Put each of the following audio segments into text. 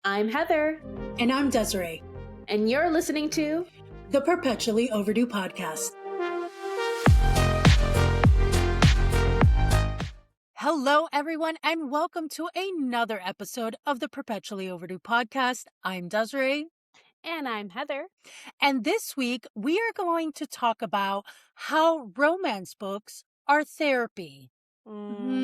I'm Heather. And I'm Desiree. And you're listening to the Perpetually Overdue podcast. Hello, everyone, and welcome to another episode of the Perpetually Overdue podcast. I'm Desiree. And I'm Heather. And this week, we are going to talk about how romance books are therapy. Romance.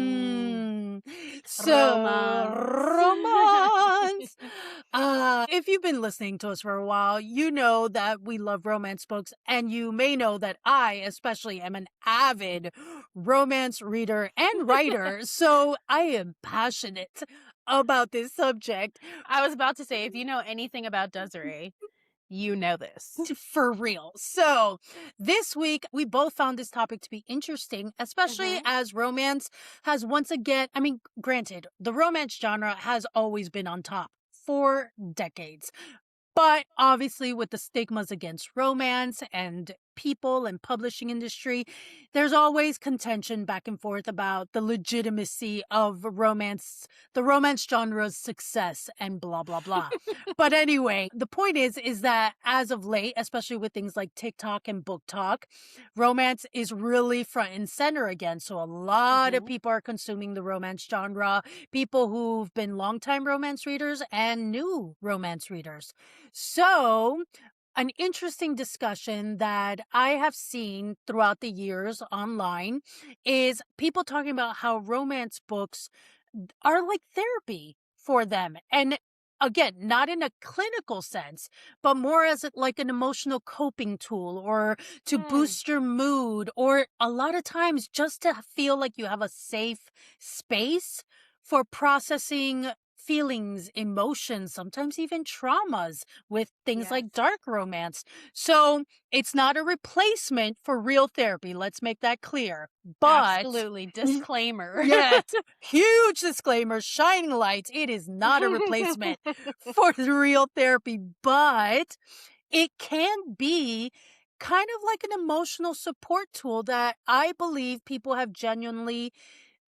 If you've been listening to us for a while, you know that we love romance books, and you may know that I especially am an avid romance reader and writer, so I am passionate about this subject. I was about to say, if you know anything about Desiree, you know this. For real. So this week, we both found this topic to be interesting, especially as romance has once again, granted, the romance genre has always been on top for decades. But obviously, with the stigmas against romance and people and publishing industry, there's always contention back and forth about the legitimacy of romance, the romance genre's success, and blah, blah, blah. But anyway, the point is that as of late, especially with things like TikTok and Book Talk, romance is really front and center again. So a lot of people are consuming the romance genre, people who've been longtime romance readers and new romance readers. So, an interesting discussion that I have seen throughout the years online is people talking about how romance books are like therapy for them. And again, not in a clinical sense, but more as like an emotional coping tool or to boost your mood, or a lot of times just to feel like you have a safe space for processing feelings, emotions, sometimes even traumas with things like dark romance. So it's not a replacement for real therapy. Let's make that clear. But absolutely, disclaimer. Yes, huge disclaimer, shining lights. It is not a replacement for real therapy, but it can be kind of like an emotional support tool that I believe people have genuinely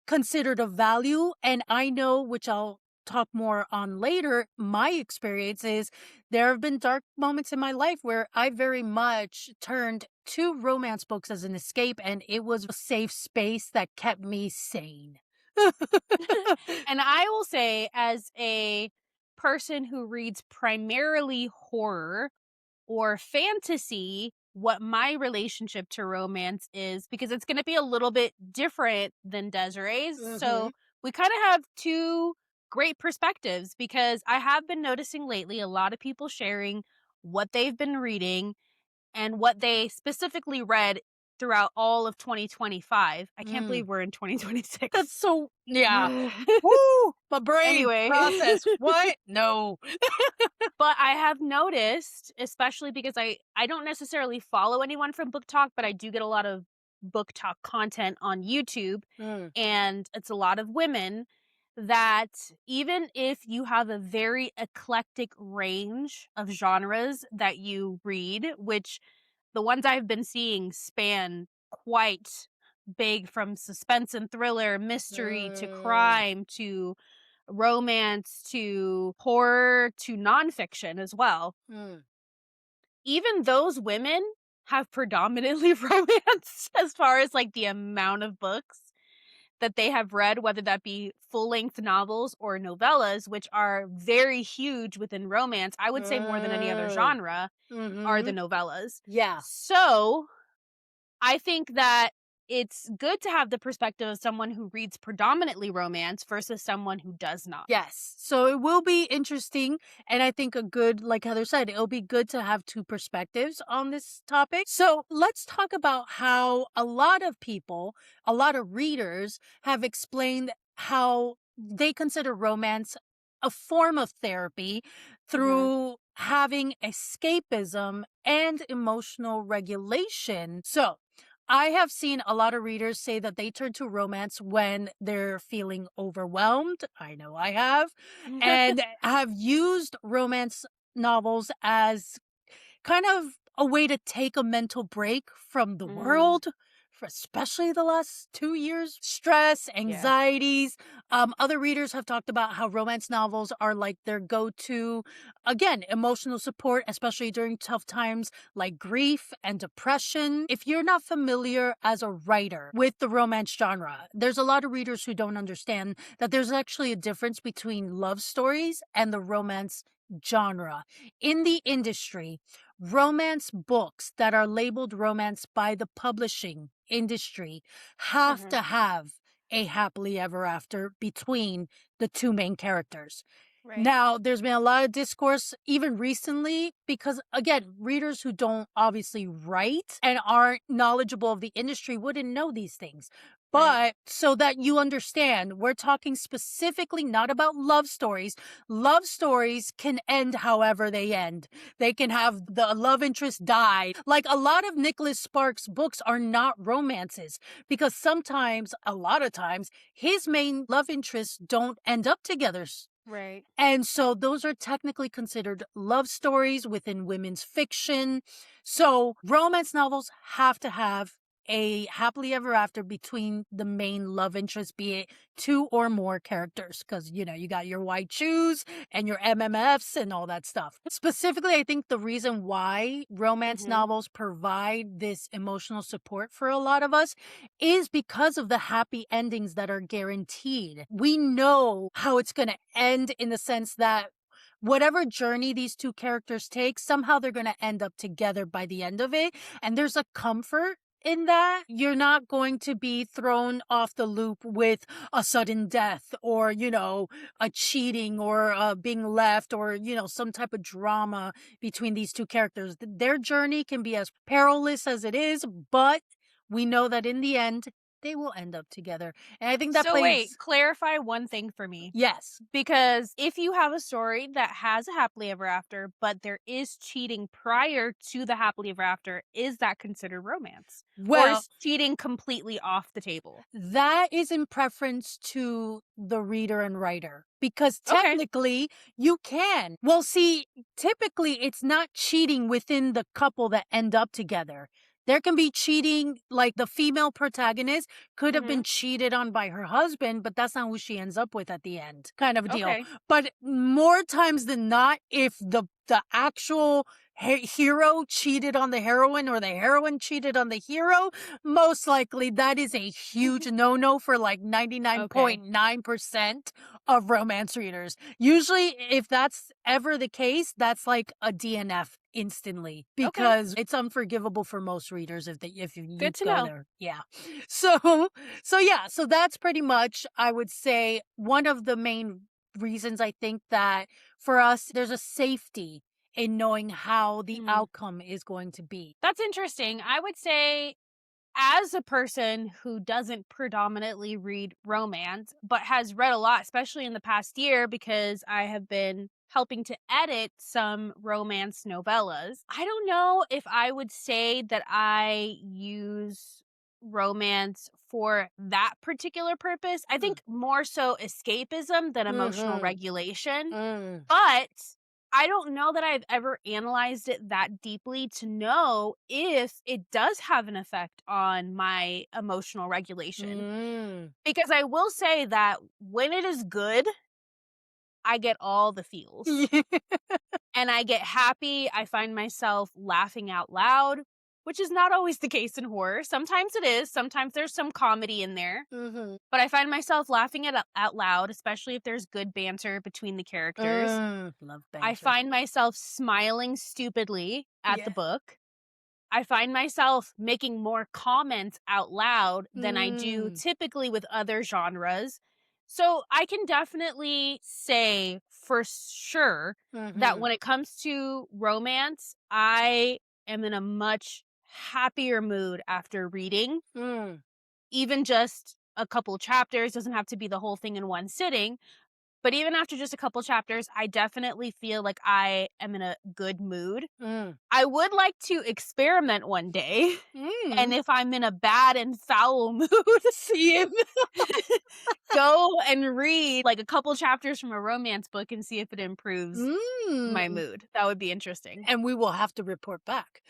considered of value. And I know, which I'll talk more on later, my experience is there have been dark moments in my life where I very much turned to romance books as an escape, and it was a safe space that kept me sane. And I will say, as a person who reads primarily horror or fantasy, what my relationship to romance is, because it's going to be a little bit different than Desiree's. So we kind of have two great perspectives, because I have been noticing lately a lot of people sharing what they've been reading and what they specifically read throughout all of 2025. I can't believe we're in 2026. That's so, yeah. Woo! My brain Anyway. process. What? No. But I have noticed, especially because I don't necessarily follow anyone from Book Talk, but I do get a lot of Book Talk content on YouTube, and it's a lot of women, that even if you have a very eclectic range of genres that you read, which the ones I've been seeing span quite big, from suspense and thriller, mystery to crime to romance to horror to nonfiction as well. Even those women have predominantly romance as far as like the amount of books that they have read, whether that be full-length novels or novellas, which are very huge within romance. I would say more than any other genre are the novellas. Yeah. So I think that it's good to have the perspective of someone who reads predominantly romance versus someone who does not. Yes. So it will be interesting. And I think like Heather said, it'll be good to have two perspectives on this topic. So let's talk about how a lot of people, a lot of readers have explained how they consider romance a form of therapy through having escapism and emotional regulation. So I have seen a lot of readers say that they turn to romance when they're feeling overwhelmed. I know I have. And have used romance novels as kind of a way to take a mental break from the world, for especially the last 2 years. Stress, Yeah. anxieties. Other readers have talked about how romance novels are like their go-to, again, emotional support, especially during tough times like grief and depression. If you're not familiar as a writer with the romance genre, there's a lot of readers who don't understand that there's actually a difference between love stories and the romance genre. In the industry, romance books that are labeled romance by the publishing industry have Mhm. to have a happily ever after between the two main characters. Right. Now, there's been a lot of discourse even recently because, again, readers who don't obviously write and aren't knowledgeable of the industry wouldn't know these things. Right. But so that you understand, we're talking specifically not about love stories. Love stories can end however they end. They can have the love interest die. Like a lot of Nicholas Sparks' books are not romances because sometimes, a lot of times, his main love interests don't end up together. Right. And so those are technically considered love stories within women's fiction. So romance novels have to have a happily ever after between the main love interest, be it two or more characters. Cause you got your white shoes and your MMFs and all that stuff. Specifically, I think the reason why romance Mhm. novels provide this emotional support for a lot of us is because of the happy endings that are guaranteed. We know how it's going to end in the sense that whatever journey these two characters take, somehow they're going to end up together by the end of it. And there's a comfort in that. You're not going to be thrown off the loop with a sudden death or, a cheating or being left or, some type of drama between these two characters. Their journey can be as perilous as it is, but we know that in the end, they will end up together. And I think that So wait, plays, clarify one thing for me. yes. Because if you have a story that has a happily ever after, but there is cheating prior to the happily ever after, is that considered romance? Or Well, is cheating completely off the table? that is in preference to the reader and writer because Okay. technically you can. Well, see, typically it's not cheating within the couple that end up together. There can be cheating, like the female protagonist could have been Mhm. cheated on by her husband, but that's not who she ends up with at the end, kind of a deal. Okay. But more times than not, if the actual hero cheated on the heroine or the heroine cheated on the hero, most likely that is a huge no-no for like Okay. 99.9% of romance readers. Usually, if that's ever the case, that's like a DNF instantly Okay. because it's unforgivable for most readers if you Good to go know. there. Yeah. So that's pretty much, I would say, one of the main reasons I think that for us there's a safety in knowing how the Mm. outcome is going to be. That's interesting. I would say, as a person who doesn't predominantly read romance, but has read a lot, especially in the past year, because I have been helping to edit some romance novellas, I don't know if I would say that I use romance for that particular purpose. I think more so escapism than emotional Mhm. regulation. Mm. But I don't know that I've ever analyzed it that deeply to know if it does have an effect on my emotional regulation. Mm. Because I will say that when it is good, I get all the feels. And I get happy, I find myself laughing out loud, which is not always the case in horror. Sometimes it is, sometimes there's some comedy in there, Mhm. but I find myself laughing it out loud, especially if there's good banter between the characters. Love I banter. find myself smiling stupidly at the Yeah. book. I find myself making more comments out loud than I do Mm. typically with other genres. So I can definitely say for sure that Mhm. when it comes to romance, I am in a much happier mood after reading, Mm. even just a couple chapters, doesn't have to be the whole thing in one sitting, But even after just a couple chapters, I definitely feel like I am in a good mood. Mm. I would like to experiment one day, and Mm. if I'm in a bad and foul mood, See it. go and read, like, a couple chapters from a romance book and see if it improves my Mm. mood. That would be interesting. And we will have to report back.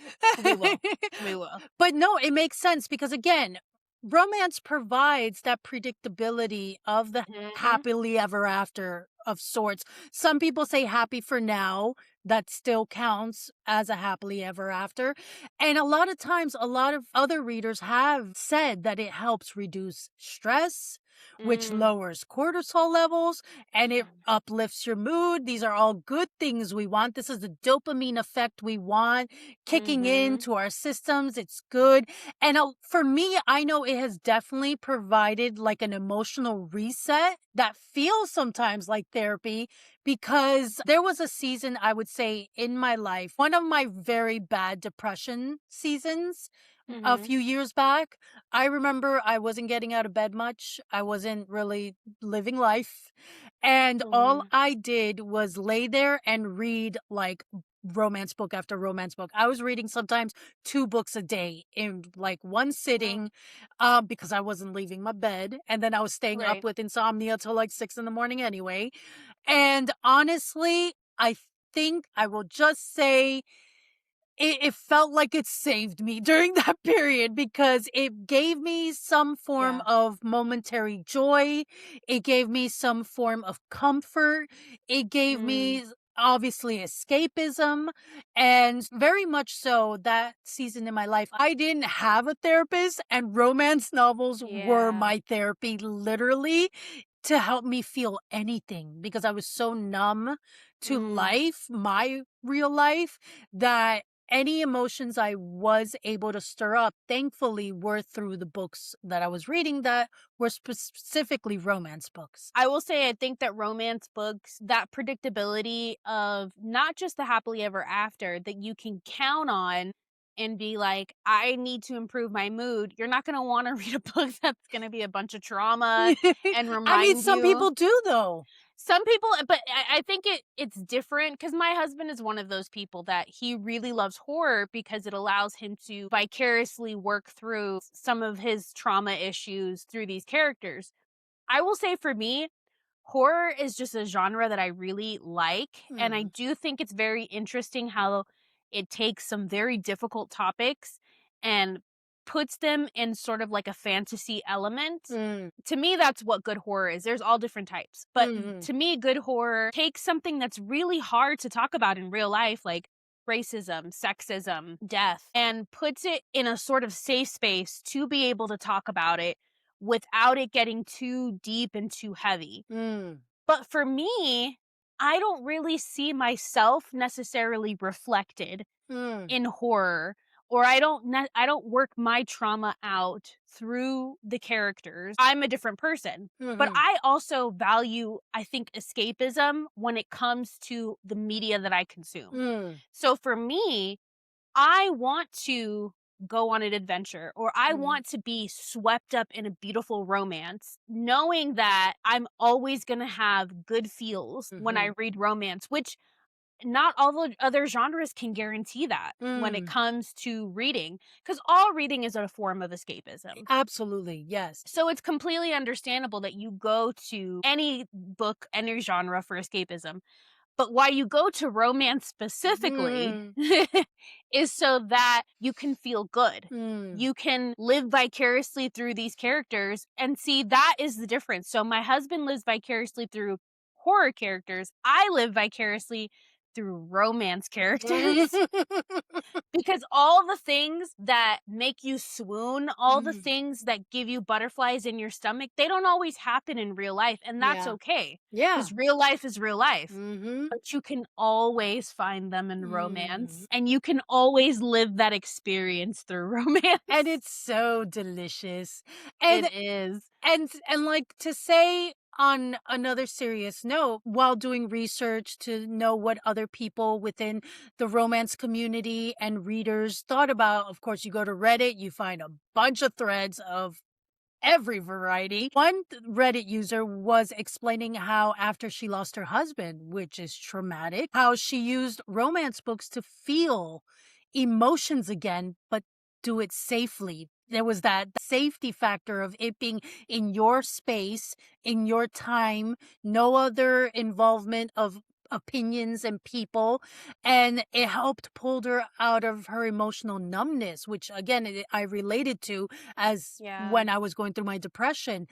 We will. We will. But no, it makes sense because again, romance provides that predictability of the Mhm. happily ever after of sorts. Some people say happy for now. That still counts as a happily ever after. And a lot of times, a lot of other readers have said that it helps reduce stress, which Mm. lowers cortisol levels and it Yeah. uplifts your mood. These are all good things we want. This is the dopamine effect we want kicking Mhm. into our systems. It's good. And for me, I know it has definitely provided like an emotional reset that feels sometimes like therapy because there was a season, I would say, in my life, one of my very bad depression seasons a Mhm. few years back. I remember I wasn't getting out of bed much. I wasn't really living life. And all Mhm. I did was lay there and read like romance book after romance book. I was reading sometimes 2 books a day in like one Mm. sitting because I wasn't leaving my bed. And then I was staying up Right. with insomnia till like 6 in the morning anyway. And honestly, I think I will just say it felt like it saved me during that period because it gave me some form Yeah. of momentary joy. It gave me some form of comfort. It gave Mm. me obviously escapism. And very much so that season in my life, I didn't have a therapist, and romance novels were Yeah. my therapy, literally, to help me feel anything because I was so numb to Mm. life, my real life, that any emotions I was able to stir up, thankfully, were through the books that I was reading that were specifically romance books. I will say I think that romance books, that predictability of not just the happily ever after that you can count on and be like, I need to improve my mood. You're not going to want to read a book that's going to be a bunch of trauma and I mean, remind some you. people do, though. Some people, but I think it's different because my husband is one of those people that he really loves horror because it allows him to vicariously work through some of his trauma issues through these characters. I will say for me, horror is just a genre that I really like, and I Mhm. do think it's very interesting how it takes some very difficult topics and puts them in sort of like a fantasy element. Mm. To me, that's what good horror is. There's all different types, but Mhm. to me, good horror takes something that's really hard to talk about in real life, like racism, sexism, death, and puts it in a sort of safe space to be able to talk about it without it getting too deep and too heavy. Mm. But for me, I don't really see myself necessarily reflected Mm. in horror, or I don't work my trauma out through the characters. I'm a different person. But Mhm. I also value, I think, escapism when it comes to the media that I consume. Mm. So for me, I want to go on an adventure or I Mhm. want to be swept up in a beautiful romance, knowing that I'm always going to have good feels when I Mhm. read romance, which not all the other genres can guarantee that when it Mm. comes to reading, because all reading is a form of escapism. Absolutely, yes. So it's completely understandable that you go to any book, any genre for escapism. But why you go to romance specifically Mhm. is so that you can feel good. Mm. You can live vicariously through these characters and see that is the difference. So my husband lives vicariously through horror characters. I live vicariously through romance characters. Because all the things that make you swoon, all the Mm. things that give you butterflies in your stomach, they don't always happen in real life, and that's Yeah. okay, Yeah. because real life is real life. Mhm. But you can always find them in Mm. romance, and you can always live that experience through And romance. it's so delicious. It And is. like to say on another serious note, while doing research to know what other people within the romance community and readers thought about, of course, you go to Reddit, you find a bunch of threads of every variety. One Reddit user was explaining how after she lost her husband, which is traumatic, how she used romance books to feel emotions again, but do it safely. There was that safety factor of it being in your space, in your time, no other involvement of opinions and people, and it helped pull her out of her emotional numbness, which again I related to as Yeah. when I was going through my depression,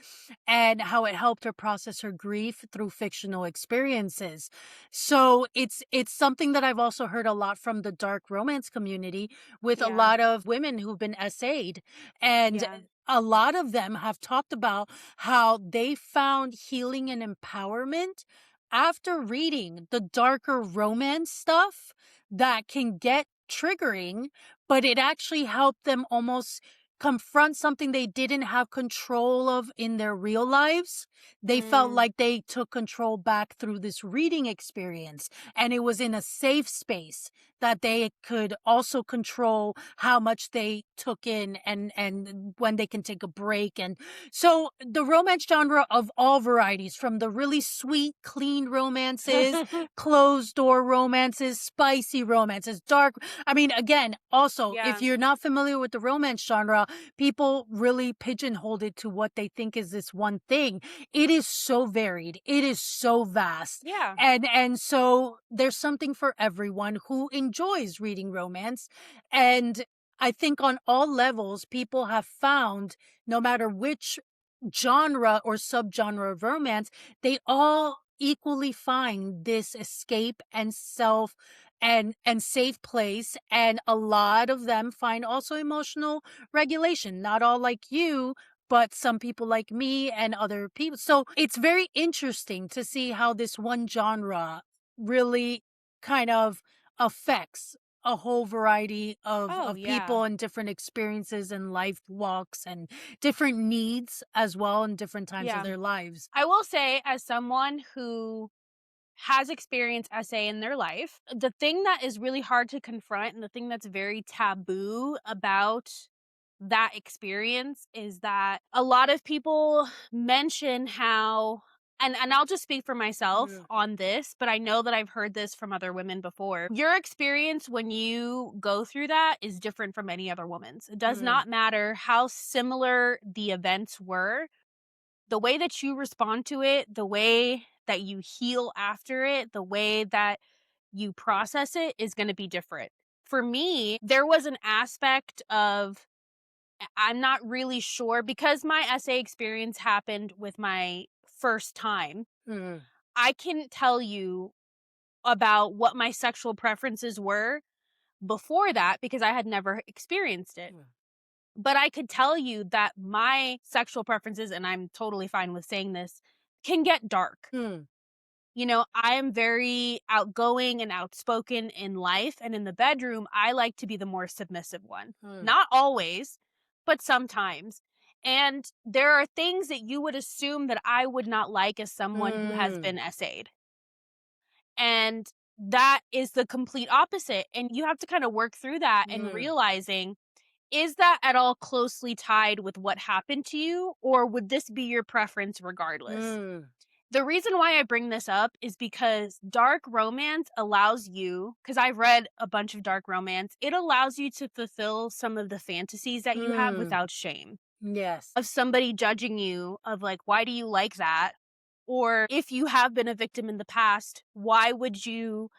and how it helped her process her grief through fictional experiences. So it's something that I've also heard a lot from the dark romance community, with a Yeah. lot of women who've been essayed, and Yeah. a lot of them have talked about how they found healing and empowerment after reading the darker romance stuff that can get triggering, but it actually helped them almost confront something they didn't have control of in their real lives. They felt Mm. like they took control back through this reading experience, and it was in a safe space that they could also control how much they took in, and when they can take a break. And so the romance genre of all varieties, from the really sweet, clean romances, closed door romances, spicy romances, dark. I mean, again, also, if Yeah. you're not familiar with the romance genre, people really pigeonholed it to what they think is this one thing. It is so varied. It is so vast. Yeah. And so there's something for everyone who enjoys reading romance. And I think on all levels, people have found, no matter which genre or subgenre of romance, they all equally find this escape and self and safe place, and a lot of them find also emotional regulation. Not all like you, but some people like me and other people. So it's very interesting to see how this one genre really kind of affects a whole variety Oh, of yeah. people and different experiences and life walks and different needs as well in different times of Yeah. their lives. I will say, as someone who has experienced SA in their life, the thing that is really hard to confront and the thing that's very taboo about that experience is that a lot of people mention how, and I'll just speak for myself Mm, on this, but I know that I've heard this from other women before. Your experience when you go through that is different from any other woman's. It does mm, not matter how similar the events were. The way that you respond to it, the way that you heal after it, the way that you process it is going to be different. For me, there was an aspect of I'm not really sure because my essay experience happened with my first time. mm, I can tell you about what my sexual preferences were before that because I had never experienced it. mm, But I could tell you that my sexual preferences, and I'm totally fine with saying this, can get dark. mm, You know, I am very outgoing and outspoken in life, and in the bedroom, I like to be the more submissive one. mm, Not always, but sometimes. And there are things that you would assume that I would not like as someone who has mm, been essayed. And that is the complete opposite. And you have to kind of work through that and mm, realizing, is that at all closely tied with what happened to you, or would this be your preference regardless? mm, The reason why I bring this up is because dark romance allows you, because I've read a bunch of dark romance, it allows you to fulfill some of the fantasies that you have mm. without shame. Yes. Of somebody judging you, of like, why do you like that? Or if you have been a victim in the past, why would you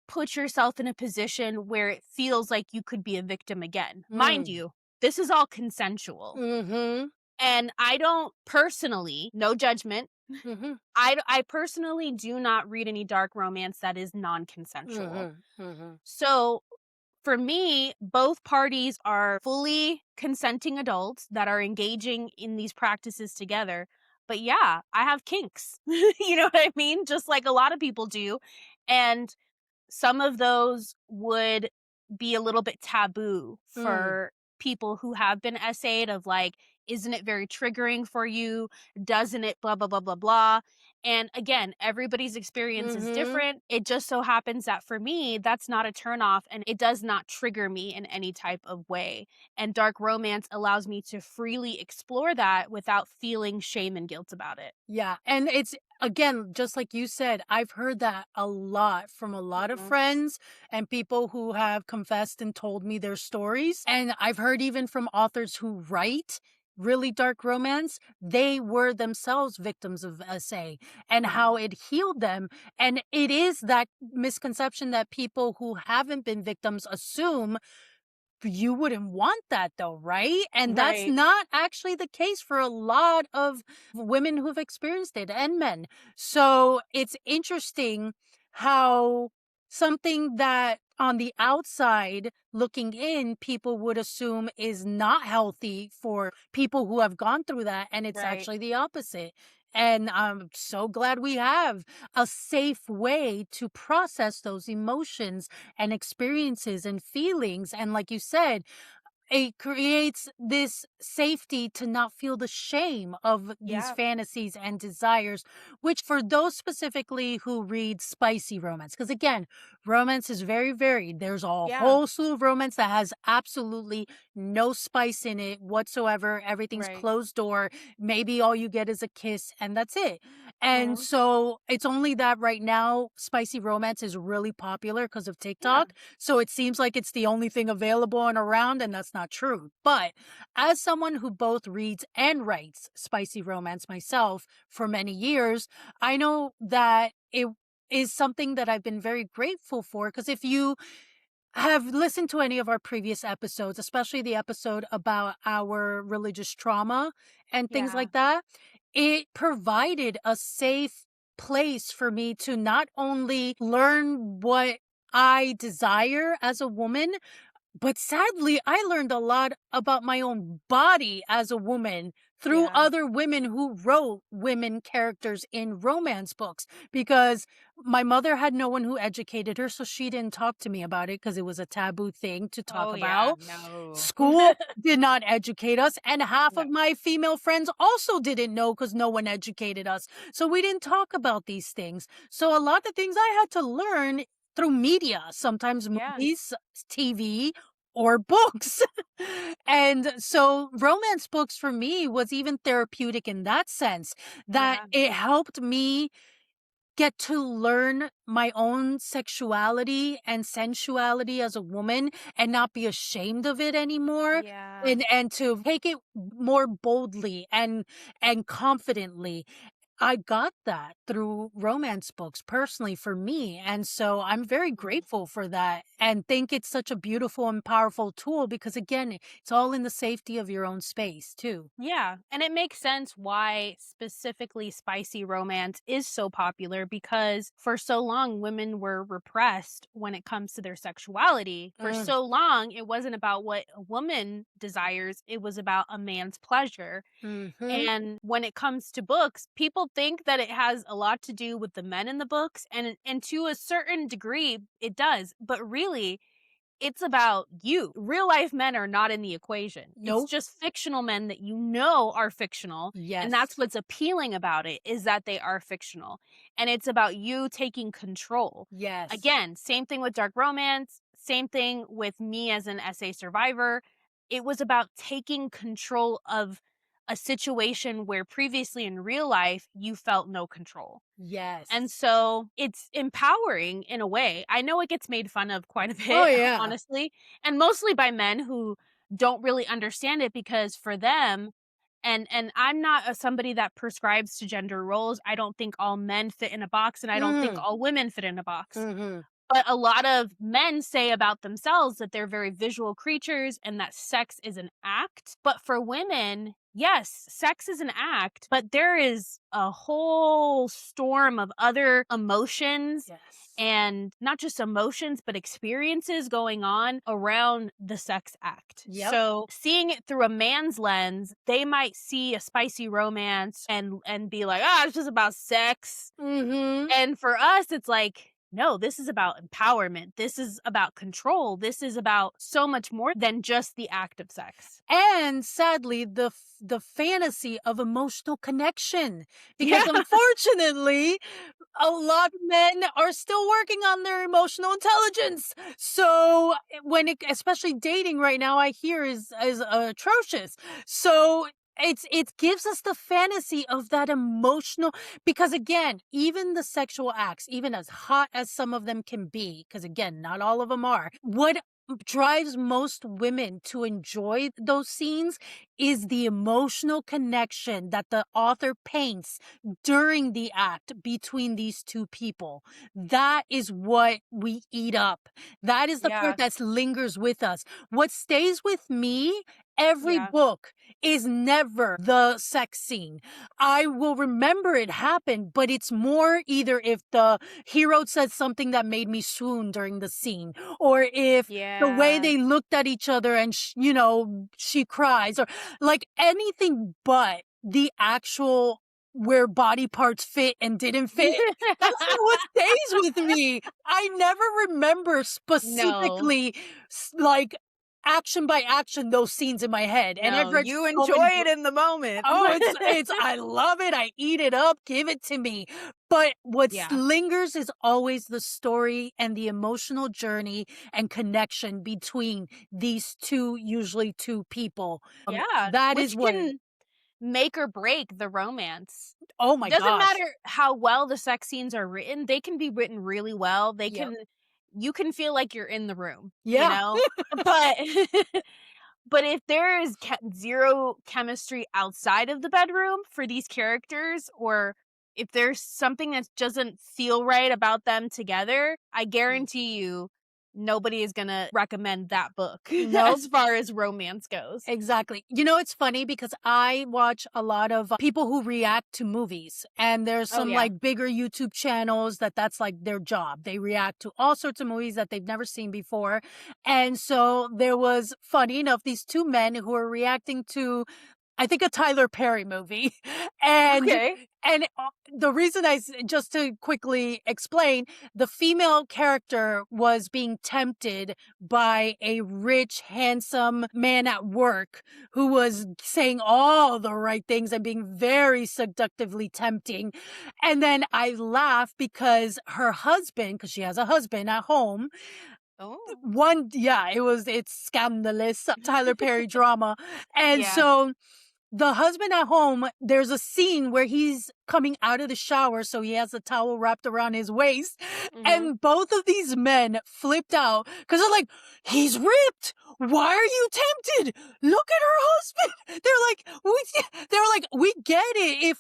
put yourself in a position where it feels like you could be a victim again? Mind Mm, you, this is all consensual. mhm, And I don't personally, no judgment, mhm, I personally do not read any dark romance that is non-consensual. mhm, mhm, So, for me, both parties are fully consenting adults that are engaging in these practices together. But yeah, I have kinks. You know what I mean? Just like a lot of people do. And some of those would be a little bit taboo mm, for people who have been essayed of like, isn't it very triggering for you? Doesn't it blah blah blah blah blah? And again, everybody's experience is Mm-hmm. different. It just so happens that for me, that's not a turnoff and it does not trigger me in any type of way. And dark romance allows me to freely explore that without feeling shame and guilt about it. Yeah, and it's again, just like you said, I've heard that a lot from a lot of Mhm. friends and people who have confessed and told me their stories. And I've heard even from authors who write really dark romance, they were themselves victims of SA and Mhm. how it healed them. And it is that misconception that people who haven't been victims assume you wouldn't want that though, right? And that's Right. not actually the case for a lot of women who've experienced it and men. So it's interesting how something that on the outside looking in, people would assume is not healthy for people who have gone through that. And it's Right. actually the opposite. And I'm so glad we have a safe way to process those emotions and experiences and feelings. And like you said, it creates this safety to not feel the shame of these Yeah. fantasies and desires, which for those specifically who read spicy romance, because again, romance is very varied. There's a Yeah. whole slew of romance that has absolutely no spice in it whatsoever. Everything's Right. closed door. Maybe all you get is a kiss and that's it. And Mhm. so it's only that right now spicy romance is really popular because of Yeah. TikTok. So it seems like it's the only thing available and around, and that's not true. But as someone who both reads and writes spicy romance myself for many years, I know that it is something that I've been very grateful for. Because if you have listened to any of our previous episodes, especially the episode about our religious trauma and things Yeah. like that, it provided a safe place for me to not only learn what I desire as a woman, but sadly, I learned a lot about my own body as a woman through Yeah. other women who wrote women characters in romance books because my mother had no one who educated her, so she didn't talk to me about it because it was a taboo thing to talk Oh, yeah. about. No. School did not educate us, and half No. of my female friends also didn't know because no one educated us. So we didn't talk about these things. So a lot of things I had to learn through media, sometimes Yeah. movies, TV, or books. And so romance books for me was even therapeutic in that sense that Yeah. it helped me get to learn my own sexuality and sensuality as a woman and not be ashamed of it anymore Yeah. and to take it more boldly and confidently. I got that through romance books personally for me. And so I'm very Mhm. grateful for that and think it's such a beautiful and powerful tool because, again, it's all in the safety of your own space, too. Yeah, and it makes sense why specifically spicy romance is so popular because for so long women were repressed when it comes to their sexuality. For Mm, so long, it wasn't about what a woman desires, it was about a man's pleasure. hmm. And when it comes to books, people think that it has a lot to do with the men in the books and to a certain degree it does, but really it's about you. Real life men are not in the equation. It's Nope. just fictional men that you know are fictional, and that's Yes. what's appealing about it is that they are fictional. And it's about you taking control. Yes. Again, same thing with dark romance, same thing with me as an SA survivor. It was about taking control of a situation where previously in real life you felt no control. And Yes. so it's empowering in a way. I know it gets made fun of quite a Oh, bit, yeah. honestly, and mostly by men who don't really understand it because for them and I'm not somebody that prescribes to gender roles. I don't think all men fit in a box and I don't think Mm, all women fit in a box. hmm. But a lot of men say about themselves that they're very visual creatures and that sex is an act. But for women, yes, sex is an act, but there is a whole storm of other emotions Yes. and not just emotions, but experiences going on around the sex act. Yep. So seeing it through a man's lens, they might see a spicy romance and be like, ah, it's just about sex Hmm. and for us, it's like, no, this is about empowerment. This is about control. This is about so much more than just the act of sex. And sadly, the fantasy of emotional connection, because Yeah. unfortunately, a lot of men are still working on their emotional intelligence. So when it, especially dating right now, I hear is atrocious. So it gives us the fantasy of that emotional, because again, even the sexual acts, even as hot as some of them can be, because again, not all of them are, what drives most women to enjoy those scenes is the emotional connection that the author paints during the act between these two people. That is what we eat up. That is the Yeah. part that lingers with us. What stays with me, every Yeah. book, is never the sex scene. I will remember it happened, but it's more either if the hero said something that made me swoon during the scene, or if the way Yeah. they looked at each other and, she cries, or like anything but the actual where body parts fit and didn't fit. That's not what stays with me. I never remember No. specifically like action by action those scenes in my head. And I've No, read you so enjoy many it books. in the moment. Oh, it's I love it. I eat it up. Give it to me. But what Yeah. lingers is always the story and the emotional journey and connection between these two, usually two people. Yeah, That is which what. can make or break the romance. Oh my Doesn't gosh. matter how well the sex scenes are written, they can be written really well. Yep. You can feel like you're in the room, you Yeah. know? But but if there is 0 chemistry outside of the bedroom for these characters, or if there's something that doesn't feel right about them together, I Mm. guarantee you nobody is gonna recommend that book Nope. as far as romance goes. Exactly. It's funny because I watch a lot of people who react to movies, and there's Oh, some yeah. like bigger YouTube channels that's like their job. They react to all sorts of movies that they've never seen before. And so there was, funny enough, these two men who were reacting to, I think, a Tyler Perry movie. And Okay. the reason just to quickly explain, the female character was being tempted by a rich, handsome man at work who was saying all the right things and being very seductively tempting. And then I laugh because her husband, because she has a husband at home, Oh. yeah, it's scandalous Tyler Perry drama. And Yeah. so the husband at home, there's a scene where he's coming out of the shower, so he has a towel wrapped around his waist, Mhm. and both of these men flipped out because they're like, "He's ripped. Why are you tempted? Look at her husband." They're like, "We get it if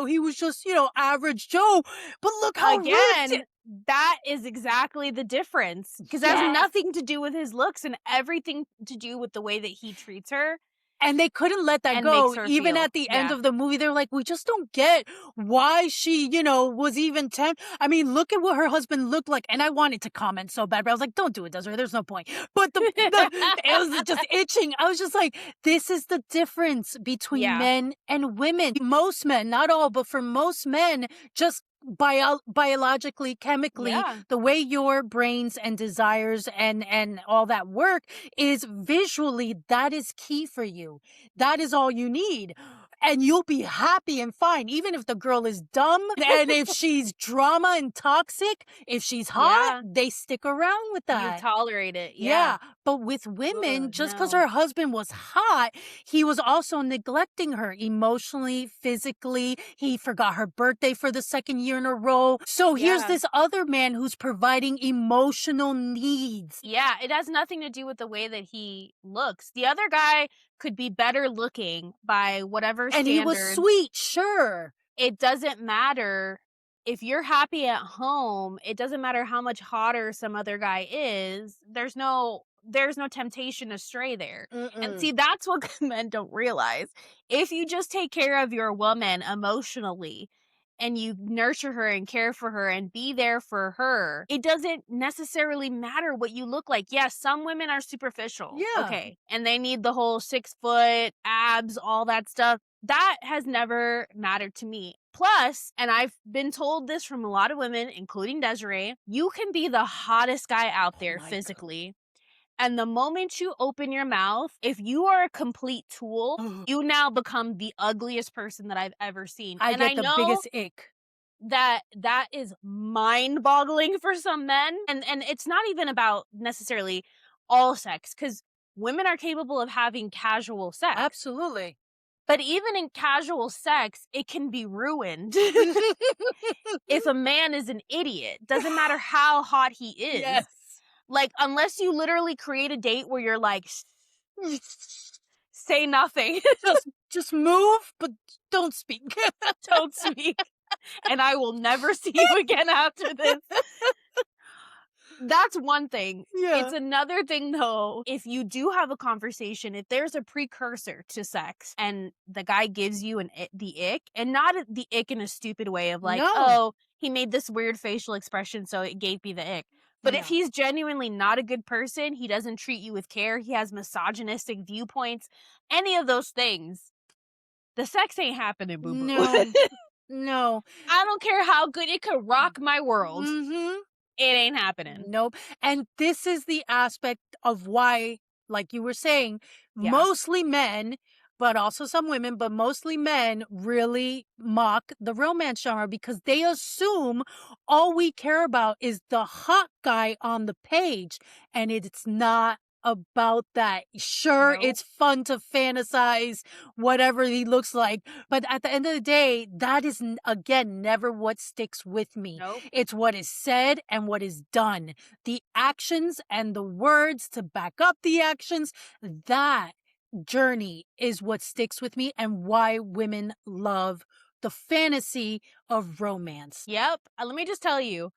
he was just average Joe, but look how ripped." Again, that is exactly the difference, because it has Yes. nothing to do with his looks and everything to do with the way that he treats her And they couldn't let that and makes go. her Even feel. at the end Yeah. of the movie, they're like, we just don't get why she, was even I mean, look at what her husband looked like. And I wanted to comment so bad, but I was like, don't do it, Desiree. There's no point. But it was just itching. I was just like, this is the difference between Yeah. men and women. Most men, not all, but for most men, just biologically, chemically, Yeah. the way your brains and desires and all that work is visually, that is key for you. That is all you need. And you'll be happy and fine, even if the girl is dumb and if she's drama and toxic. If she's hot, Yeah. they stick around with You that. tolerate it. Yeah. Yeah, but with women, Ugh, just because no. her husband was hot, he was also neglecting her emotionally, physically. He forgot her birthday for the second year in a row. So here's Yeah. this other man who's providing emotional needs. Yeah, it has nothing to do with the way that he looks. The other guy could be better looking by whatever And he was standards. sweet, sure. It doesn't matter if you're happy at home, it doesn't matter how much hotter some other guy is. There's no temptation to stray there. And Mm-mm. see, that's what men don't realize. If you just take care of your woman emotionally and you nurture her and care for her and be there for her, it doesn't necessarily matter what you look like. Yes, some women are superficial. Yeah. Okay. And they need the whole 6 foot abs, all that stuff. That has never mattered to me. Plus, and I've been told this from a lot of women, including Desiree, you can be the hottest guy out Oh there my God. physically. And the moment you open your mouth, if you are a complete tool, you now become the ugliest person that I've ever seen. I And I get the know biggest ick. that is mind-boggling for some men. And it's not even about necessarily all sex, because women are capable of having casual sex. Absolutely. But even in casual sex, it can be ruined if a man is an idiot. Doesn't matter how hot he is. Yes. Like, unless you literally create a date where you're like, say nothing, Just move, but don't speak. don't speak, and I will never see you again after this. That's one thing. It's Yeah. another thing, though, if you do have a conversation, if there's a precursor to sex and the guy gives you the ick, and not the ick in a stupid way of like, No. oh, he made this weird facial expression, so it gave me the ick. But if No. he's genuinely not a good person, he doesn't treat you with care, he has misogynistic viewpoints, any of those things, the sex ain't happening, boo-boo. No. No. I don't care how good it could rock my world. Mm-hmm. It ain't happening. Nope. And this is the aspect of why, like you were saying, Yeah. mostly men, but also some women, but mostly men really mock the romance genre because they assume all we care about is the hot guy on the page. And it's not about that. Sure, No. it's fun to fantasize whatever he looks like, but at the end of the day, that is, again, never what sticks with me. Nope. It's what is said and what is done. The actions and the words to back up the actions, that journey is what sticks with me and why women love the fantasy of romance. Yep. Let me just tell you,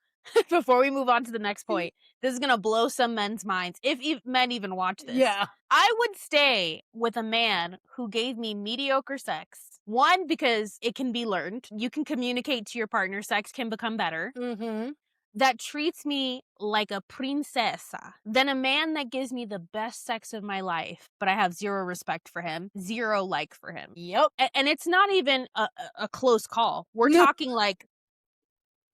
before we move on to the next point, this is going to blow some men's minds, if men even watch this. Yeah. I would stay with a man who gave me mediocre sex. One, because it can be learned. You can communicate to your partner. Sex can become better. Mm-hmm. That treats me like a princesa. Then a man that gives me the best sex of my life, but I have zero respect for him, zero like for him. Yep. And it's not even a close call. We're No. talking like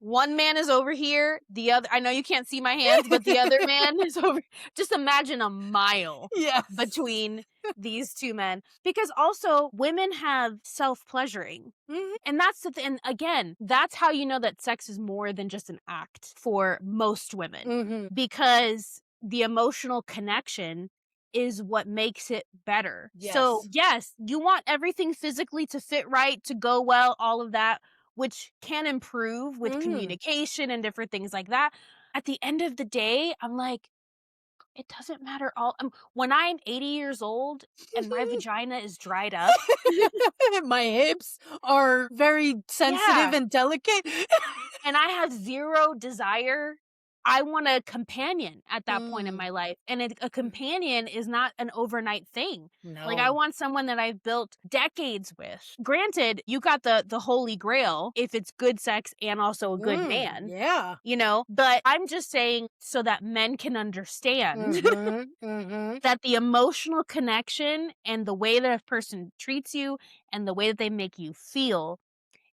one man is over here, the other, I know you can't see my hands, but the other man is over. Just imagine a mile Yes. between these two men. Because also, women have self-pleasuring. Mhm. And that's the thing. And again, that's how you know that sex is more than just an act for most women. Mhm. Because the emotional connection is what makes it better. So, yes, you want everything physically to fit right, to go well, all of that, which can improve with communication and different things like that. At the end of the day, I'm like, it doesn't matter when I'm 80 years old and my vagina is dried up. My hips are very sensitive and delicate. And I have zero desire. I want a companion at that point in my life. And a companion is not an overnight thing. No. Like, I want someone that I've built decades with. Granted, you got the holy grail if it's good sex and also a good man. Yeah. You know, but I'm just saying so that men can understand that the emotional connection and the way that a person treats you and the way that they make you feel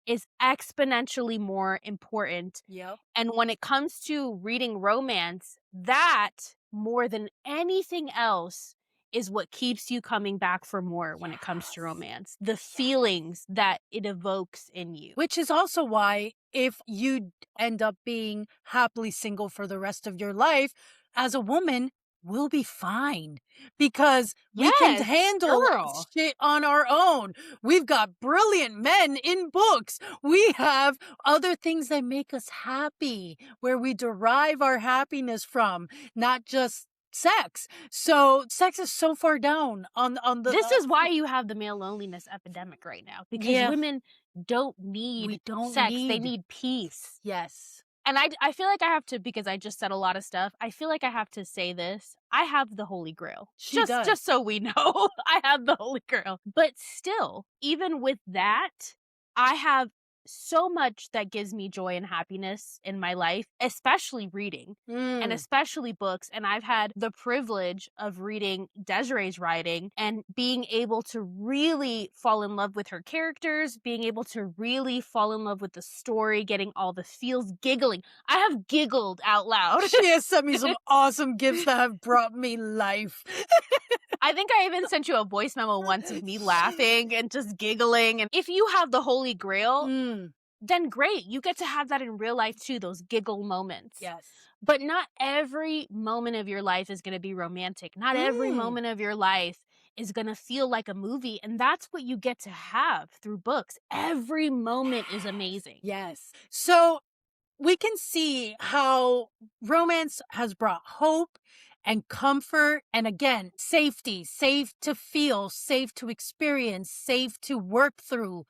is exponentially more important. Yep. And when it comes to reading romance, that more than anything else is what keeps you coming back for more when it comes to romance. The feelings that it evokes in you. Which is also why if you end up being happily single for the rest of your life, as a woman, we'll be fine because we can Yes, handle girl. shit on our own. We've got brilliant men in books. We have other things that make us happy, where we derive our happiness from, not just sex. So sex is so far down on the. This is why you have the male loneliness epidemic right now, because women don't need We don't sex. They need- need peace. Yes. And I feel like I have to, because I just said a lot of stuff, I feel like I have to say this. I have the Holy Grail. She just, does. Just so we know, I have the Holy Grail. But still, even with that, I have so much that gives me joy and happiness in my life, especially reading and Mm. especially books. And I've had the privilege of reading Desiree's writing and being able to really fall in love with her characters, being able to really fall in love with the story, getting all the feels, giggling. I have giggled out loud. She has sent me some awesome gifts that have brought me life. I think I even sent you a voice memo once of me laughing and just giggling. And if you have the Holy Grail, Mm. then great. You get to have that in real life too, those giggle moments. Yes. But not every moment of your life is going to be romantic. Not every Mm. moment of your life is going to feel like a movie. And that's what you get to have through books. Every moment is amazing. Yes. So we can see how romance has brought hope and comfort and again safety, safe to feel, safe to experience, safe to work through,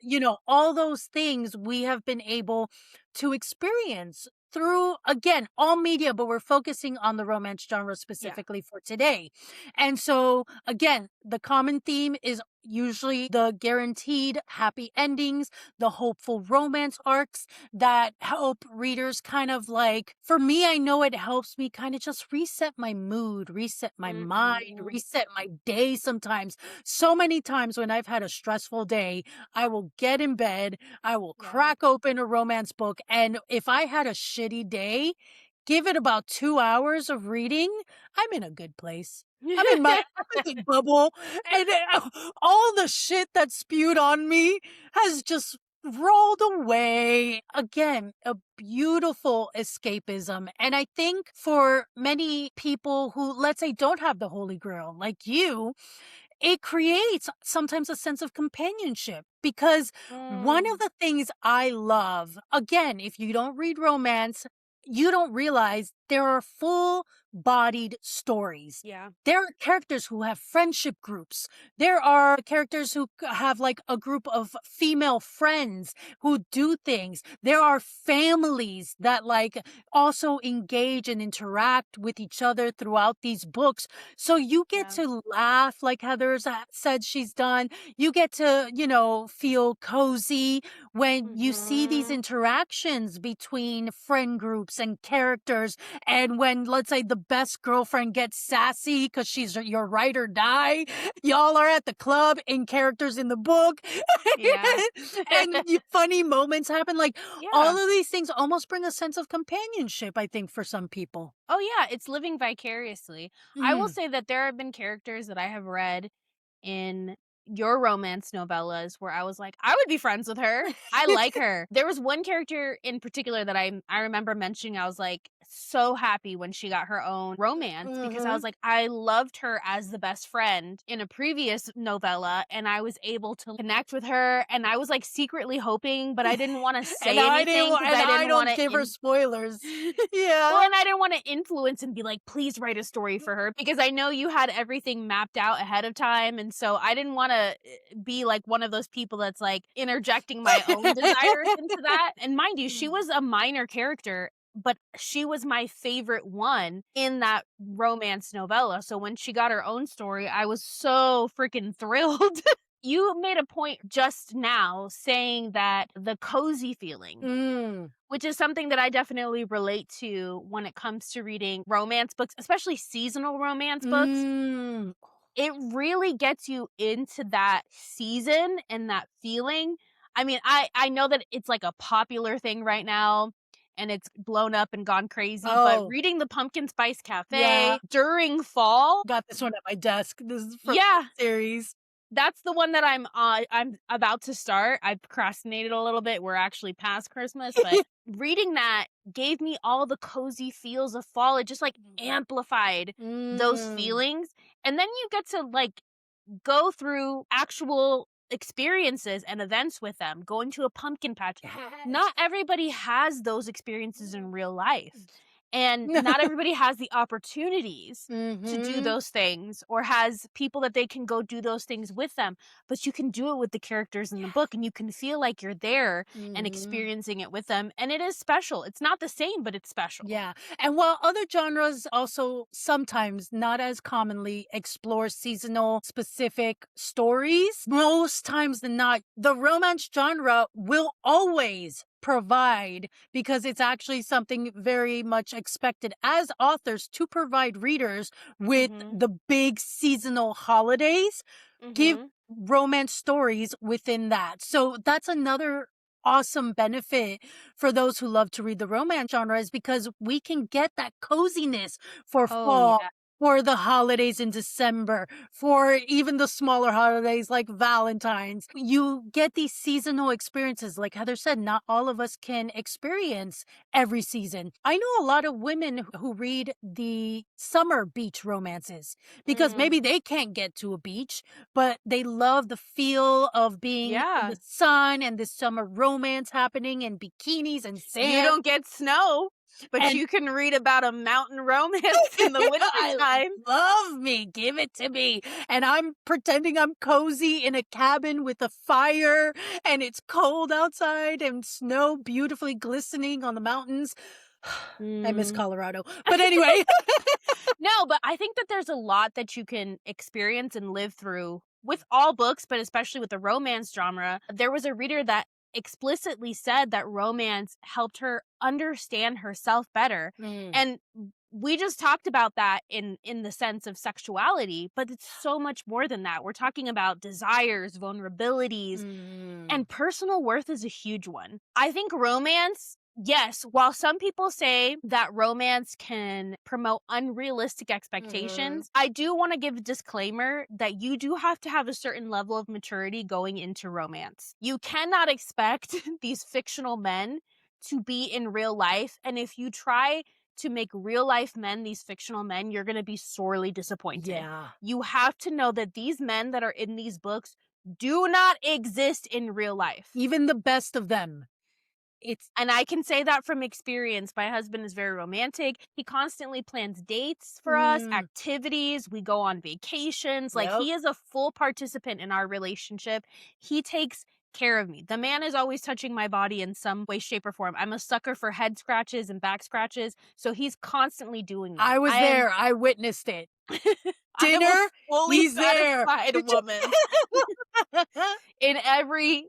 all those things we have been able to experience through again all media, but we're focusing on the romance genre Yeah. specifically for today. And so again, the common theme is usually the guaranteed happy endings, the hopeful romance arcs that help readers kind of like, for me, I know it helps me kind of just reset my mood, reset my mind, Mhm. reset my day sometimes. So many times when I've had a stressful day, I will get in bed, I will Yeah. crack open a romance book, and if I had a shitty day, give it about 2 hours of reading, I'm in a good place. I'm in a good bubble, and all the shit that spewed on me has just rolled away. Again, a beautiful escapism. And I think for many people who, let's say, don't have the Holy Grail, like you, it creates sometimes a sense of companionship because one of Mm. the things I love, again, if you don't read romance, you don't realize there are full bodied stories. Yeah. There are characters who have friendship groups. There are characters who have like a group of female friends who do things. There are families that like also engage and interact with each other throughout these books. So you get Yeah. to laugh like Heather's said she's done. You get to, feel cozy when you see these Mhm. interactions between friend groups and characters. And when, let's say, the best girlfriend gets sassy because she's your ride or die, y'all are at the club in characters in the book. Yeah. And funny moments happen. Like all Yeah. of these things almost bring a sense of companionship, I think, for some people. Oh, yeah, it's living vicariously. I will Mm. say that there have been characters that I have read in your romance novellas where I was like, "I would be friends with her. I like her." There was one character in particular that I remember mentioning, I was, like, so happy when she got her own romance because I Mhm. was like, I loved her as the best friend in a previous novella, and I was able to connect with her, and I was, like, secretly hoping, but I didn't wanna And say I didn't anything wa because and I I didn't don't wanna give her in spoilers. well, Yeah. and I didn't wanna influence and be like, "Please write a story for her," because I know you had everything mapped out ahead of time, and so I didn't wanna, be like one of those people that's, like, interjecting my own desires into that, and mind you, she was a minor character, but she was my favorite one in that romance novella, so when she got her own story, I was so freaking thrilled. You made a point just now saying that the cozy feeling, Mm. which is something that I definitely relate to when it comes to reading romance books, especially seasonal romance books. Mm. It really gets you into that season and that feeling. I mean, I know that it's like a popular thing right now and it's blown up and gone crazy, but Oh, reading The Pumpkin Spice yeah. Cafe during fall, Got this one at my desk. This is from yeah, the series. that's the one that I'm about to start. I procrastinated a little bit. We're actually past Christmas, but reading that gave me all the cozy feels of fall. It just like amplified those Mm. feelings. And then you get to like go through actual experiences and events with them, going to a pumpkin patch. Yes. Not everybody has those experiences in real life. And not everybody has the opportunities to do Mm-hmm. those things or has people that they can go do those things with them. But you can do it with the characters in the book and you can feel like you're there and Mm-hmm. experiencing it with them. And it is special. It's not the same, but it's special. Yeah. And while other genres also sometimes, not as commonly, explore seasonal specific stories, most times than not, the romance genre will always provide, because it's actually something very much expected as authors to provide readers with Mhm. the big seasonal holidays, give Mhm. romance stories within that. So that's another awesome benefit for those who love to read the romance genre, is because we can get that coziness for Oh fall, yeah. for the holidays in December, for even the smaller holidays like Valentine's. You get these seasonal experiences. Like Heather said, not all of us can experience every season. I know a lot of women who read the summer beach romances because Mm. maybe they can't get to a beach, but they love the feel of being in Yeah. the sun and this summer romance happening and bikinis and You sand. don't get snow, but And you can read about a mountain romance in the I wintertime. love me. Give it to me. And I'm pretending I'm cozy in a cabin with a fire and it's cold outside and snow beautifully glistening on the mountains. I miss Mm. Colorado. But anyway. No, but I think that there's a lot that you can experience and live through with all books, but especially with the romance genre. There was a reader that explicitly said that romance helped her understand herself better. Mm. And we just talked about that in the sense of sexuality, but it's so much more than that. We're talking about desires, vulnerabilities, Mm. and personal worth is a huge one. I think romance, yes, while some people say that romance can promote unrealistic Mhm. expectations, I do want to give a disclaimer that you do have to have a certain level of maturity going into romance. You cannot expect these fictional men to be in real life. And if you try to make real life men these fictional men, you're going to be sorely disappointed. Yeah. You have to know that these men that are in these books do not exist in real life. Even the best of them. It's And I can say that from experience. My husband is very romantic. He constantly plans dates for us, mm, activities. We go on vacations. Like, yep. he is a full participant in our relationship. He takes care of me. The man is always touching my body in some way, shape, or form. I'm a sucker for head scratches and back scratches. So he's constantly doing that. I was there. I witnessed it. I am a Dinner, fully he's there. satisfied woman in every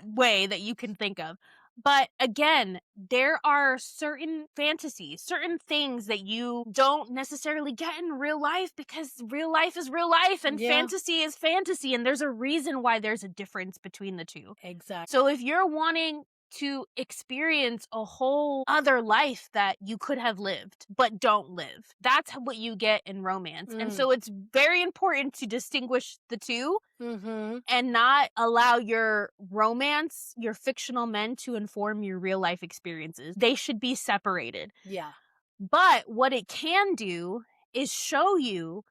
way that you can think of. But again, there are certain fantasies, certain things that you don't necessarily get in real life because real life is real life and Yeah, fantasy is fantasy. And there's a reason why there's a difference between the two. exactly. So if you're wanting to experience a whole other life that you could have lived but don't live, that's what you get in romance. And Mm. so it's very important to distinguish the two Mm-hmm. and not allow your romance, your fictional men to inform your real life experiences. They should be separated. Yeah. But what it can do is show you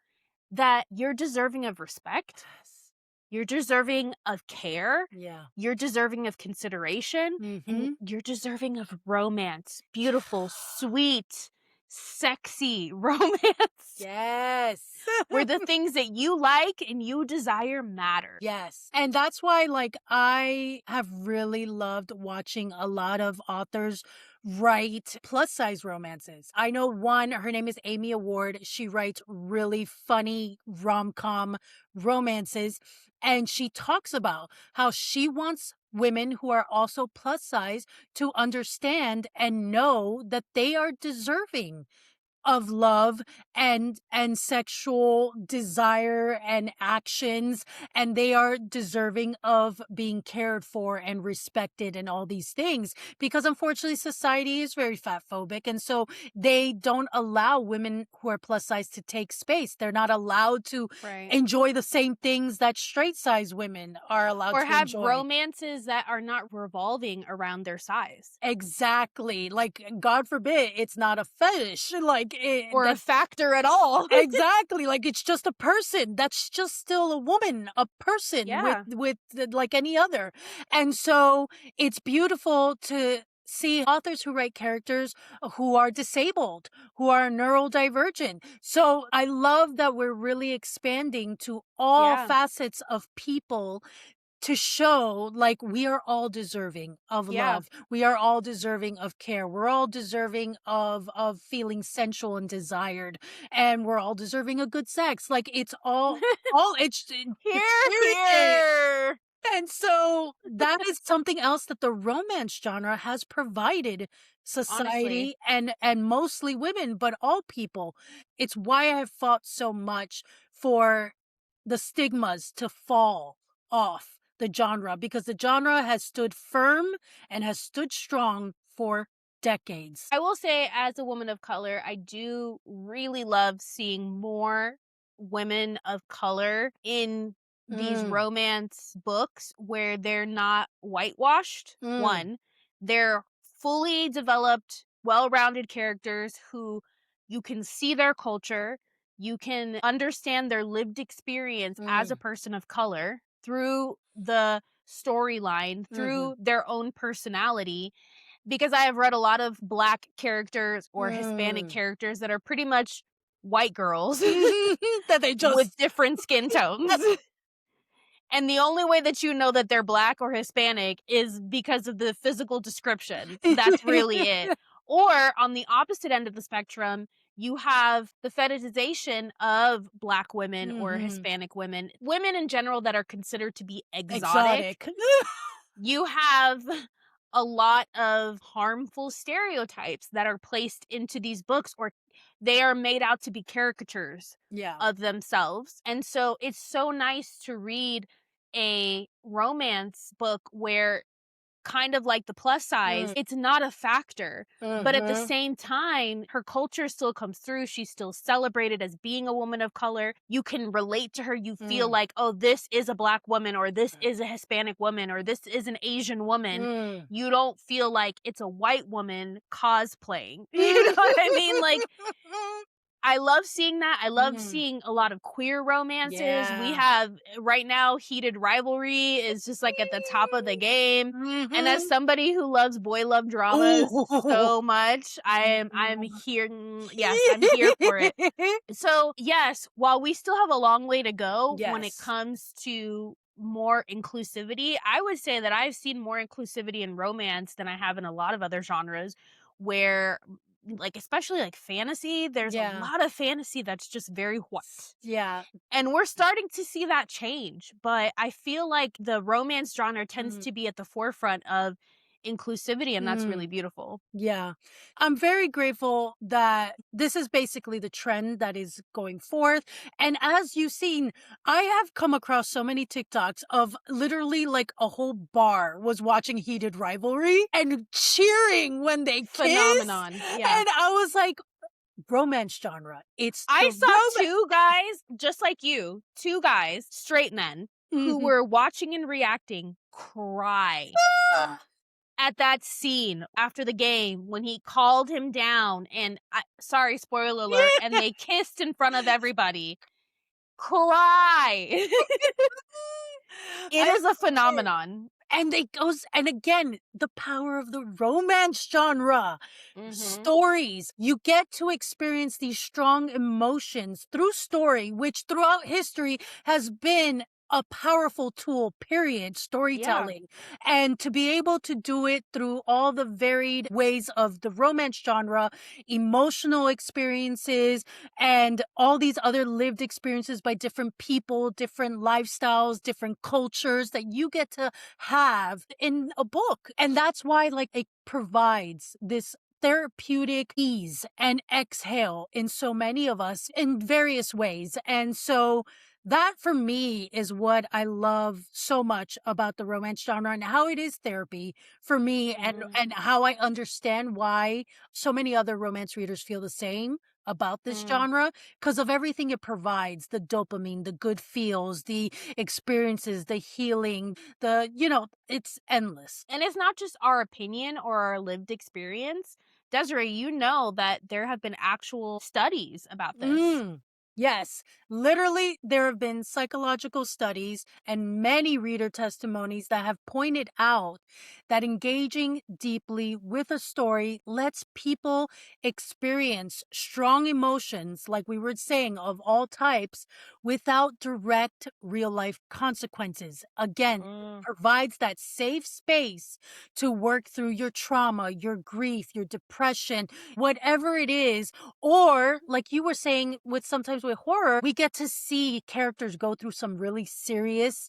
that you're deserving of respect, Yes. you're deserving of care, Yeah. you're deserving of consideration, and Mm-hmm. you're deserving of romance. Beautiful, sweet, sexy romance Yes. where the things that you like and you desire matter. Yes. And that's why, like, I have really loved watching a lot of authors write plus size romances. I know one, her name is Amy Award. She writes really funny rom com romances. And she talks about how she wants women who are also plus size to understand and know that they are deserving of love and sexual desire and actions, and they are deserving of being cared for and respected and all these things, because unfortunately society is very fat phobic, and so they don't allow women who are plus size to take space. They're not allowed to Right. enjoy the same things that straight size women are allowed Or to have enjoy. romances that are not revolving around their size. Exactly. Like, God forbid it's not a fetish. Like, Or a that's factor at all. exactly, like, it's just a person. That's just still a woman, a person Yeah. with like any other. And so it's beautiful to see authors who write characters who are disabled, who are neurodivergent. So I love that we're really expanding to all Yeah. facets of people to show like we are all deserving of Yeah. love. We are all deserving of care. We're all deserving of feeling sensual and desired. And we're all deserving of good sex. Like it's all it's Here, period. here. And so that is something else that the romance genre has provided Honestly. society and mostly women, but all people. It's why I have fought so much for the stigmas to fall off the genre because the genre has stood firm and has stood strong for decades. I will say, as a woman of color, I do really love seeing more women of color in these Mm, romance books where they're not whitewashed. mm, One, they're fully developed, well rounded characters who you can see their culture, you can understand their lived experience as a mm, person of color through the storyline, mhm, through their own personality, because I have read a lot of Black characters or Hispanic mm. characters that are pretty much white girls That they with just different skin tones. And the only way that you know that they're Black or Hispanic is because of the physical description. That's really it. Or on the opposite end of the spectrum, you have the fetishization of Black women or Mhm. Hispanic women, women in general that are considered to be exotic. Exotic. You have a lot of harmful stereotypes that are placed into these books, or they are made out to be caricatures Yeah. of themselves. And so it's so nice to read a romance book where, kind of like the plus size, Mm, it's not a factor. But at the mhm, same time, her culture still comes through. She's still celebrated as being a woman of color. You can relate to her. You feel mm, like, oh, this is a Black woman, or this is a Hispanic woman, or this is an Asian woman. mm. You don't feel like it's a white woman cosplaying. You know what I mean? Like, I love seeing that. I love Mhm. seeing a lot of queer romances. We Yeah. have right now, heated rivalry is just like at the top of the game. And as Mhm. somebody who loves boy love dramas Ooh. so much, I'm here. Yes, I'm here for it. So, yes, while we still have a long way to go when it Yes. comes to more inclusivity, I would say that I've seen more inclusivity in romance than I have in a lot of other genres where, like, especially like fantasy, there's a Yeah. lot of fantasy that's just very white. Yeah. And we're starting to see that change, but I feel like the romance genre tends Mm, to be at the forefront of inclusivity, and that's really mm. beautiful. Yeah. I'm very grateful that this is basically the trend that is going forth. And as you've seen, I have come across so many TikToks of literally like a whole bar was watching Heated Rivalry and cheering when they kiss. Phenomenon. Yeah. And I was like, romance genre. It's I the saw romance. 2 guys, just like you, 2 guys, straight men, who Mhm. were watching and reacting cry at that scene after the game when he called him down and sorry, spoiler alert, and they kissed in front of everybody. Cry. It I is a love it. phenomenon. And it goes and again, the power of the romance genre. Mhm. Stories. You get to experience these strong emotions through story, which throughout history has been a powerful tool, period, Yeah. storytelling. And to be able to do it through all the varied ways of the romance genre, emotional experiences, and all these other lived experiences by different people, different lifestyles, different cultures that you get to have in a book. And that's why, like, it provides this therapeutic ease and exhale in so many of us in various ways. And so that for me is what I love so much about the romance genre and how it is therapy for me Mhm. and how I understand why so many other romance readers feel the same about this Mm. genre because of everything it provides, the dopamine, the good feels, the experiences, the healing, it's endless. And it's not just our opinion or our lived experience. Desiree, you know that there have been actual studies about this. Mm. Yes, literally, there have been psychological studies and many reader testimonies that have pointed out that engaging deeply with a story lets people experience strong emotions, like we were saying, of all types, without direct real life consequences. Again, Mm, provides that safe space to work through your trauma, your grief, your depression, whatever it is. Or, like you were saying, with sometimes with horror, we get to see characters go through some really serious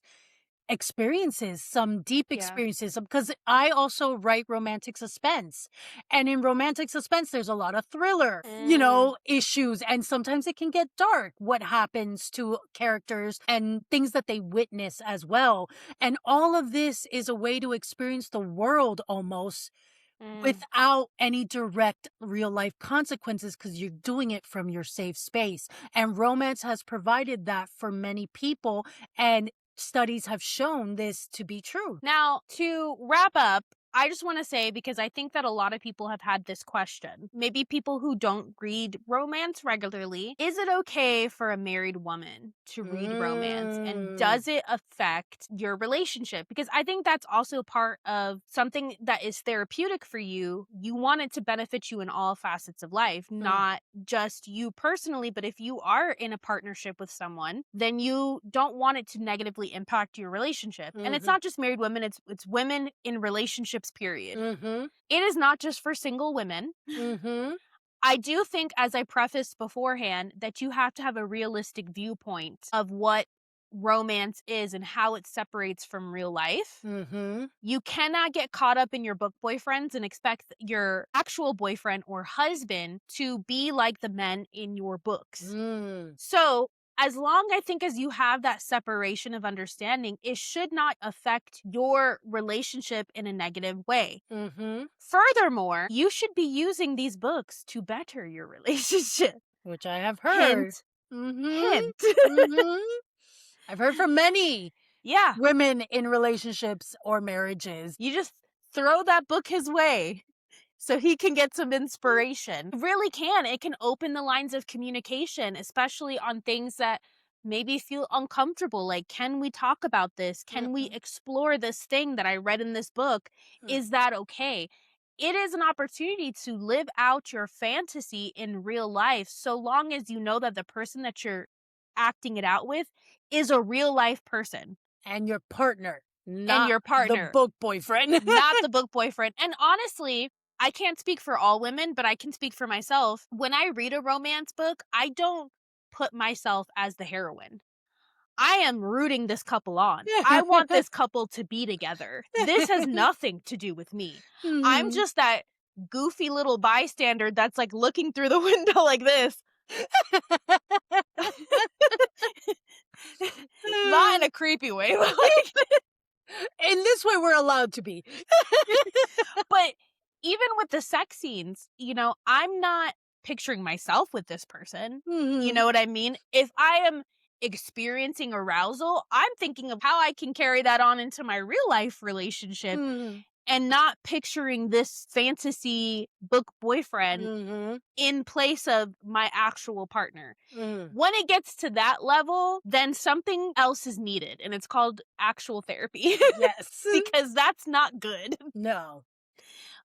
experiences, some deep yeah. experiences. Because I also write romantic suspense. And in romantic suspense, there's a lot of thriller, Mm, issues. And sometimes it can get dark what happens to characters and things that they witness as well. And all of this is a way to experience the world almost mm. without any direct real life consequences because you're doing it from your safe space. And romance has provided that for many people. And studies have shown this to be true. Now, to wrap up, I just want to say, because I think that a lot of people have had this question, maybe people who don't read romance regularly, is it okay for a married woman to read romance? And Mm, does it affect your relationship? Because I think that's also part of something that is therapeutic for you. You want it to benefit you in all facets of life, mm, not just you personally, but if you are in a partnership with someone, then you don't want it to negatively impact your relationship. And it's mm-hmm, not just married women, it's women in relationships, period. mm-hmm, It is not just for single women. mm-hmm, I do think, as I prefaced beforehand, that you have to have a realistic viewpoint of what romance is and how it separates from real life. mm-hmm, You cannot get caught up in your book boyfriends and expect your actual boyfriend or husband to be like the men in your books. mm, So, as long I think as you have that separation of understanding, it should not affect your relationship in a negative way. mm-hmm, Furthermore, you should be using these books to better your relationship. which I have heard. Hint, Mm-hmm, hint. mm-hmm. I've heard from many Yeah, women in relationships or marriages. you just throw that book his way so he can get some inspiration. It really can. It can open the lines of communication, especially on things that maybe feel uncomfortable. Like, can we talk about this? Can we Mm-hmm. explore this thing that I read in this book? Is that okay? It is an opportunity to live out your fantasy in real life so long as you know that the person that you're acting it out with is a real life person And your partner, and not your the partner, book boyfriend. not the book boyfriend. And honestly, I can't speak for all women, but I can speak for myself. When I read a romance book, I don't put myself as the heroine. I am rooting this couple on. I want this couple to be together. This has nothing to do with me. I'm Mhm. just that goofy little bystander that's like looking through the window like this. Not in a creepy way. In this way, we're allowed to be. But even with the sex scenes, I'm not picturing myself with this person. You Mhm. know what I mean? If I am experiencing arousal, I'm thinking of how I can carry that on into my real life relationship Mhm. and not picturing this fantasy book boyfriend Mhm. in place of my actual partner. Mhm. When it gets to that level, then something else is needed, and it's called actual therapy Yes. because that's not good. No.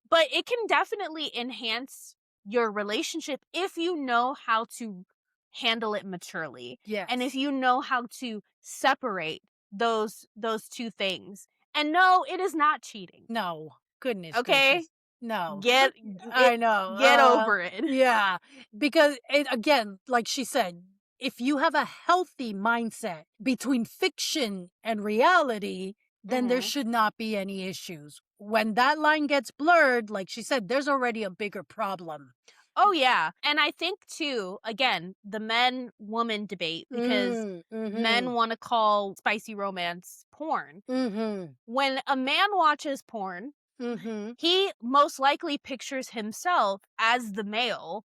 But it can definitely enhance your relationship if you know how to handle it maturely and if Yes. you know how to separate those two things. And no, it is not cheating. No. Goodness Okay? gracious. No. Get it I know. get over it. Yeah. Because it, again, like she said, if you have a healthy mindset between fiction and reality, then there Mhm. should not be any issues. When that line gets blurred, like she said, there's already a bigger problem. Oh yeah. And I think too, again, the men woman debate, because Mm, mm-hmm. men want to call spicy romance porn. Mm-hmm. When a man watches porn, Mm-hmm. he most likely pictures himself as the male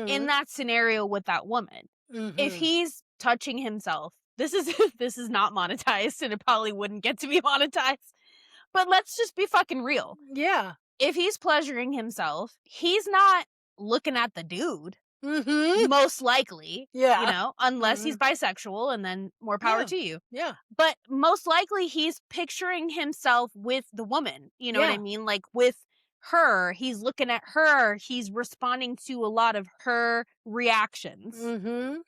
in Mm-hmm. that scenario with that woman. If Mm-hmm. he's touching himself, this is this is not monetized and it probably wouldn't get to be monetized. But let's just be fucking real. Yeah. If he's pleasuring himself, he's not looking at the dude. Mm-hmm. Most likely, Yeah. unless he's Mhm. bisexual, and then more power Yeah. to you. Yeah. But most likely he's picturing himself with the woman, you know what I Yeah. mean? Like, with her, he's looking at her, he's responding to a lot of her reactions Mm-hmm.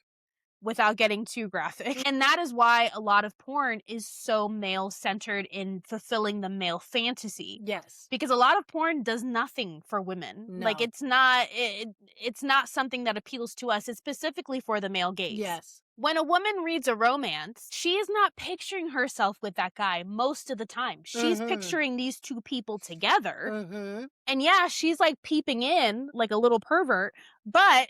without getting too graphic. And that is why a lot of porn is so male-centered in fulfilling the male fantasy. Yes. Because a lot of porn does nothing for women. Like, No. it's not something that appeals to us. It's specifically for the male gaze. Yes. When a woman reads a romance, she is not picturing herself with that guy most of the time. She's Mhm. picturing these two people together. Mm-hmm. And yeah, she's like peeping in like a little pervert, but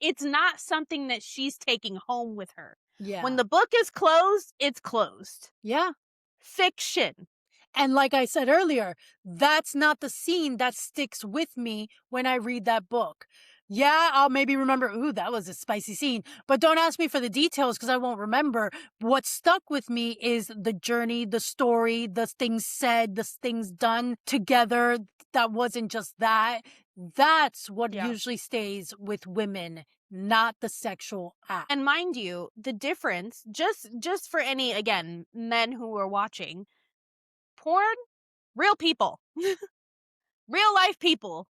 it's not something that she's taking home with her. When Yeah. the book is closed, it's closed. Yeah. Fiction. And like I said earlier, that's not the scene that sticks with me when I read that book. Yeah, I'll maybe remember, ooh, that was a spicy scene, but don't ask me for the details because I won't remember. What stuck with me is the journey, the story, the things said, the things done together. That wasn't just that. That's what Yeah. usually stays with women, not the sexual act. And mind you, the difference, just for any, again, men who are watching, porn, real people. Real life people.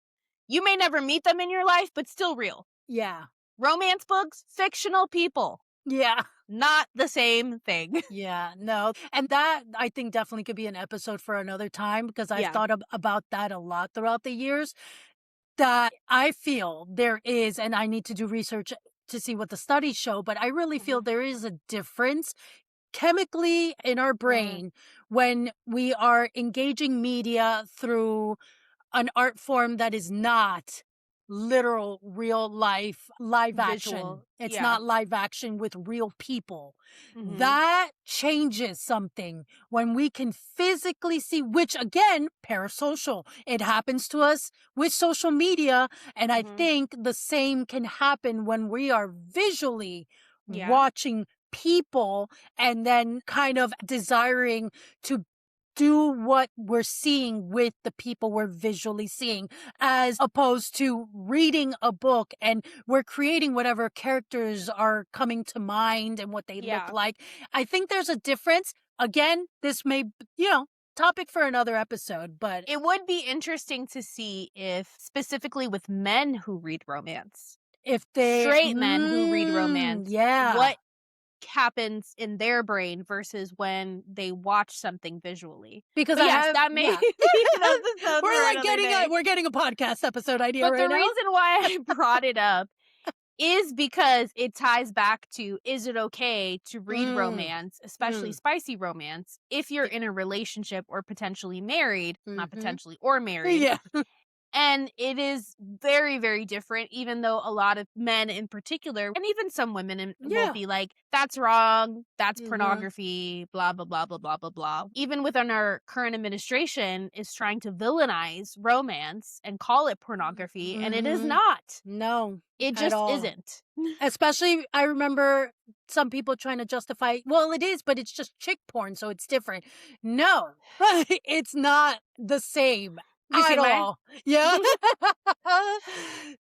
You may never meet them in your life, but still real. Yeah. Romance books, fictional people. Yeah. Not the same thing. Yeah, no. And that I think definitely could be an episode for another time because I've Yeah. thought about that a lot throughout the years. That I feel there is, and I need to do research to see what the studies show, but I really feel there is a difference chemically in our brain when we are engaging media through an art form that is not literal real life live action. Visual. It's Yeah. not live action with real people. Mhm. That changes something when we can physically see, which again, parasocial. It happens to us with social media. And I Mhm. think the same can happen when we are visually Yeah. watching people and then kind of desiring to do what we're seeing with the people we're visually seeing, as opposed to reading a book and we're creating whatever characters are coming to mind and what they Yeah. look like. I think there's a difference. Again, this may, topic for another episode, but It would be interesting to see if, specifically with men who read romance, if they, straight men who read romance, yeah, what happens in their brain versus when they watch something visually. because But I yes, have, that may yeah. be an episode We're for like another day. we're getting a podcast episode idea But right the now. reason why I brought it up is because it ties back to, is it okay to read romance, especially spicy romance, if you're in a relationship or potentially married, not potentially, or married. Yeah. And it is very, very different, even though a lot of men in particular, and even some women will Yeah. be like, that's wrong, that's Mhm. pornography, blah, blah, blah, blah, blah, blah, blah. Even within our current administration is trying to villainize romance and call it pornography, and it is Mhm. not. No, It at just all. isn't. Especially, I remember some people trying to justify, well, it is, but it's just chick porn, so it's different. No, it's not the same You at see my all. Yeah.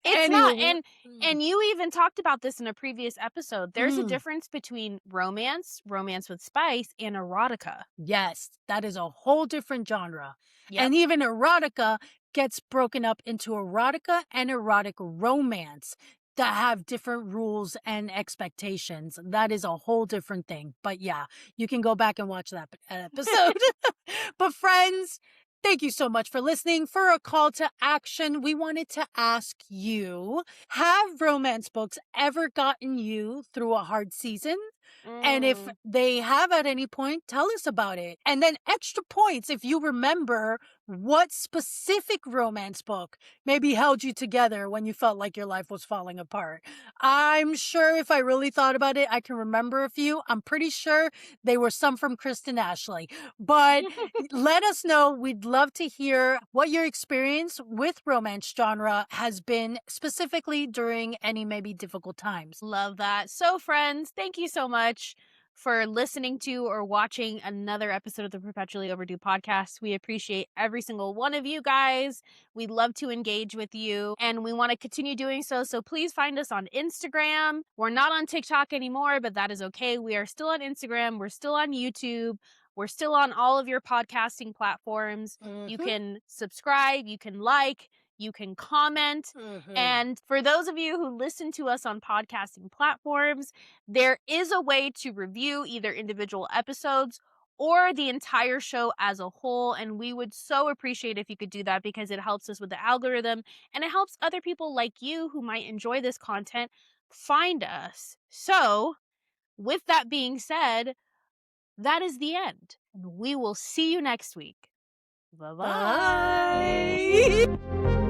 It's not, Anywho. and you even talked about this in a previous episode. There's a Mm. difference between romance with spice, and erotica. Yes, that is a whole different genre. Yep. And even erotica gets broken up into erotica and erotic romance that have different rules and expectations. That is a whole different thing. But yeah, you can go back and watch that episode. But friends, thank you so much for listening. For a call to action, we wanted to ask you, have romance books ever gotten you through a hard season? And if they have at any point, tell us about it. And then extra points if you remember what specific romance book maybe held you together when you felt like your life was falling apart. I'm sure if I really thought about it, I can remember a few. I'm pretty sure they were some from Kristen Ashley. But let us know. We'd love to hear what your experience with romance genre has been, specifically during any maybe difficult times. Love that. So, friends, thank you so much for listening to or watching another episode of the Perpetually Overdue podcast. We appreciate every single one of you guys. We love to engage with you, and we want to continue doing so. So please find us on Instagram. We're not on TikTok anymore, but that is okay. We are still on Instagram. We're still on YouTube. We're still on all of your podcasting platforms. You can subscribe, you can like, you can comment. And for those of you who listen to us on podcasting platforms, there is a way to review either individual episodes or the entire show as a whole. And we would so appreciate if you could do that, because it helps us with the algorithm and it helps other people like you who might enjoy this content find us. So, with that being said, that is the end. And we will see you next week. Bye-bye. Bye.